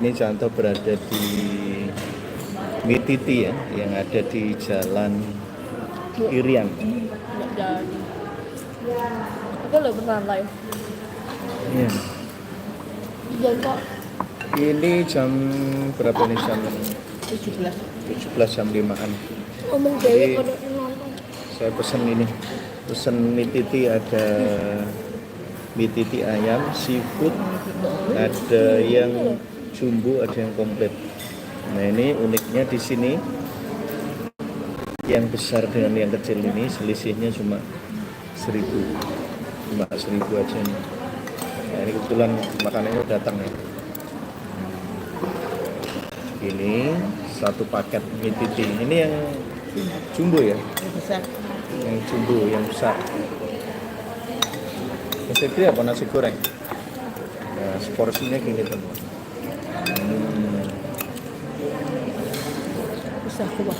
Ini contoh berada di Mititi ya, yang ada di Jalan Irian. Nggak jadi. Aku udah pernah live. Iya. Iya kok. Ini jam berapa nih? Jam 17. 17 jam 5-an. Ngomong Jadi, dewek kalau nonton. saya pesen ini. Pesen Mititi, ada Mititi ayam, seafood, ada yang jumbo, ada yang komplit. Nah, ini uniknya di sini yang besar dengan yang kecil ini selisihnya cuma 1.000, cuma 1.000 aja nih. Nah, ini kebetulan makanannya datang ya. Ini satu paket mie titi. Ini yang jumbo ya? Yang besar. Yang jumbo, yang besar. Nasi itu apa? Nasi goreng. Nah, seporsinya gini teman. Bisa coba.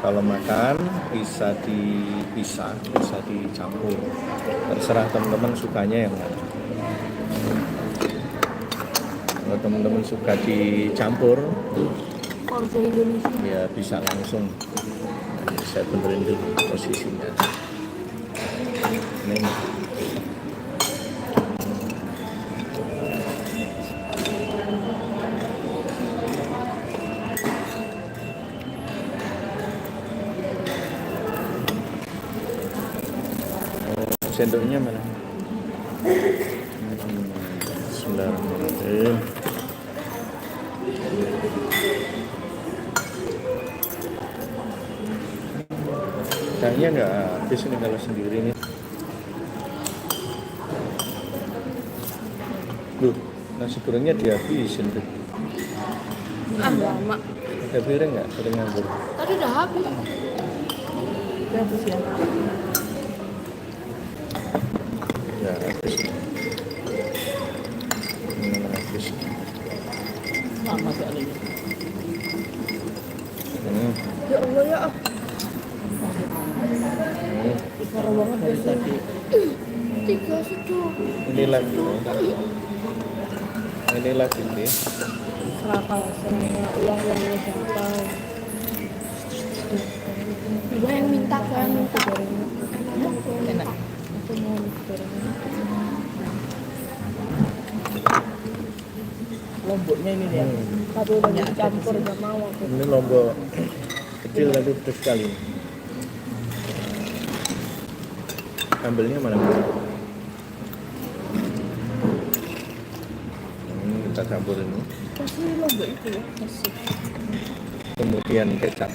Kalau makan bisa dipisah, bisa dicampur. Terserah teman-teman sukanya yang mana. Kalau teman-teman suka dicampur, Porsi Indonesia. ya bisa langsung. Nah, saya benerin dulu posisinya. Ini. Sendoknya mana? Bismillahirrahmanirrahim. Kayaknya nggak habis nih kalau sendiri nih. Loh, nasi gorengnya dihabisin tuh. Lama. Ada piring nggak? Piring nganggur. Tadi udah habis. Udah habis ya. Ya habis. Habis. Lama sekali. Hmm. Ya Allah ya. Parah banget dari tadi. 3 sejuk. Ini lagi. Ini lagi nih. Serakal semua uang yang sampai. Gua yang minta. Enak. Aku mau gorengan. Lomboknya ini ya. Tapi udah dicampur gak mau aku. Ini lombok kecil tapi pedas sekali. Sambelnya mana? Kita campur ini. Pasti lombok itu ya. Pasti. Kemudian kecap.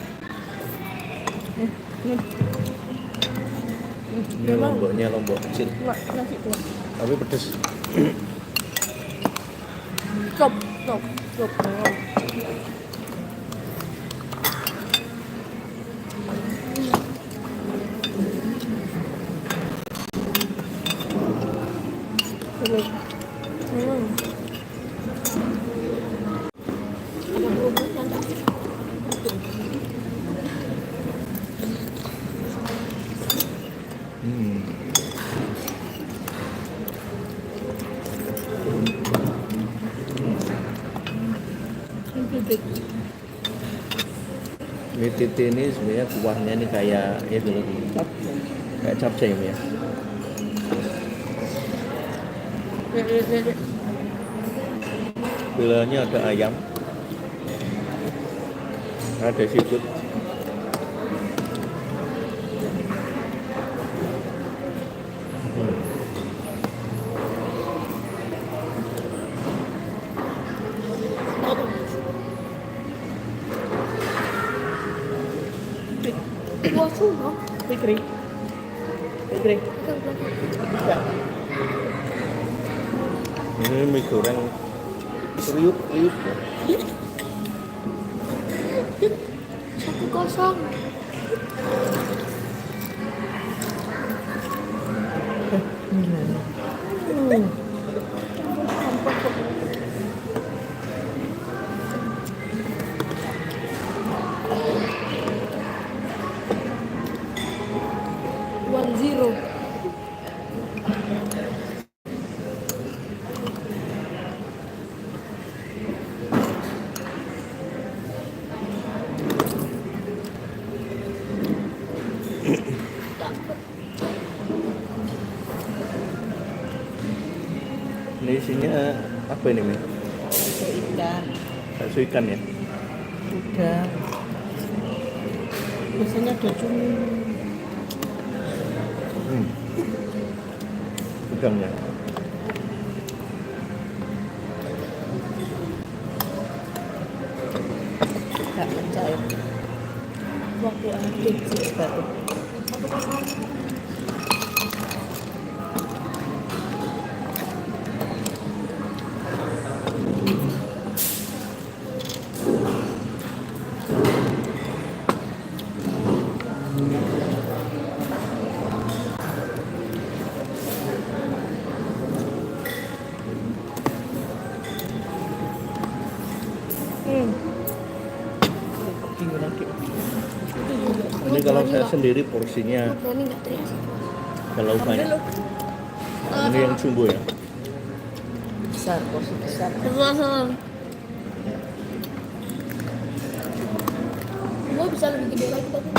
Ini lomboknya lombok kecil. Nasi tuh. Tapi pedas. Stop. Mie titi ini sebenarnya kuahnya ini kayak itu loh, kayak capcay ya. Belanya ada ayam, ada seafood. Buah suno. Fikri. Ini mie goreng kriuk. 1-0. Isinya apa ini, Mi? Bakso ikan. Bakso ikan ya? Udang. Biasanya ada cumi. Udangnya. Gak mencair. Waktu adik sih. Batu. Bingung lagi. Ini kalau saya sendiri porsinya Ini nggak terasa. kalau banyak. Ini yang jumbo ya. Besar, porsi besar. Terasa. Gua bisa lebih gede lagi tapi.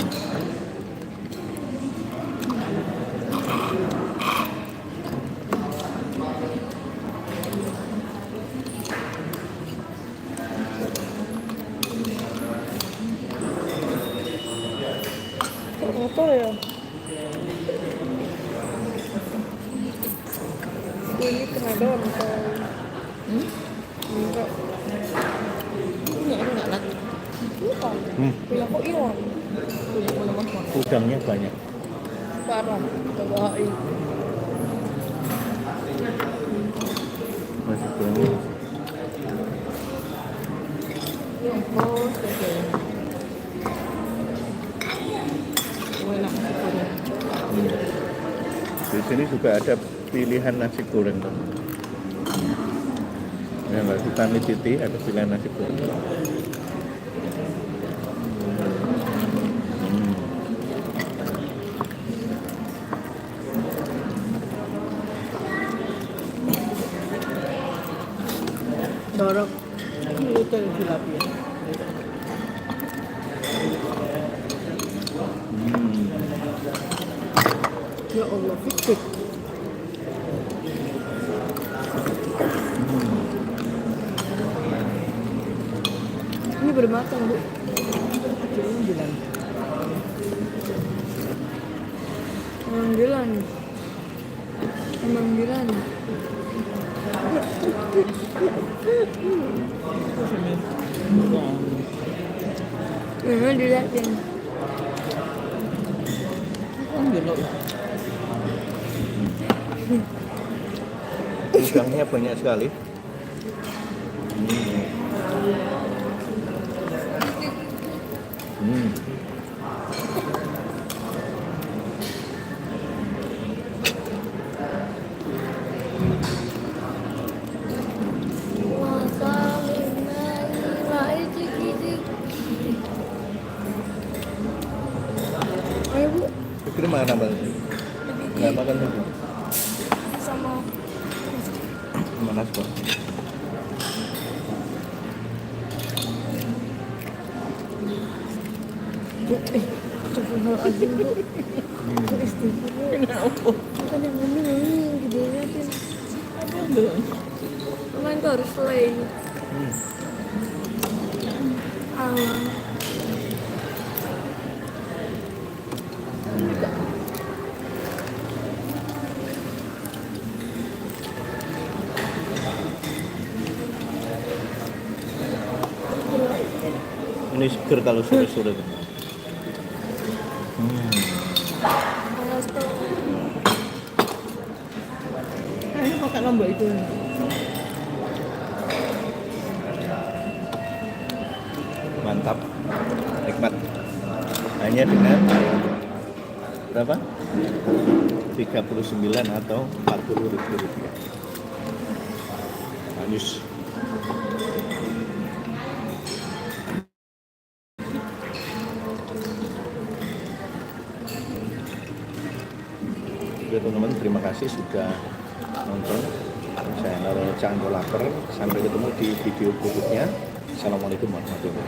Kotor ya. Ini kena doang kalau enggak. Ini enggak lah. Bukan. Punya kok hilang. Punya ulama kok. Udangnya banyak. Parah. Cobain. Masih kurang. Oh, oke. Enak sih goreng. Di sini juga ada pilihan nasi goreng tuh. Ya nggak suka mie titi, ada pilihan nasi goreng. Dorok. Ini itu tilapia. Ya Allah, fikir. Ini bermatang, Bu. Bilang. Alhamdulillah nih. Alhamdulillah nih. Dilihatin. Udangnya banyak sekali. Ayo, Bu. Pikir makan apa? Nggak makan lagi. Sama Mana kok? Astagfirullahaladzim, Bu. Istighfar. Kenapa? Kan yang ini dilihatin. Main tuh harus play. Allah. Ini seger kalau sore-sore tuh. Panas tuh. Ini pakai lombok itu. Mantap, nikmat. Hanya dengan berapa? 39 atau 40 ribu rupiah. Manis. Oke teman-teman, terima kasih sudah nonton. Saya Naro Chandra Lapar. Sampai ketemu di video berikutnya. Assalamualaikum warahmatullahi wabarakatuh.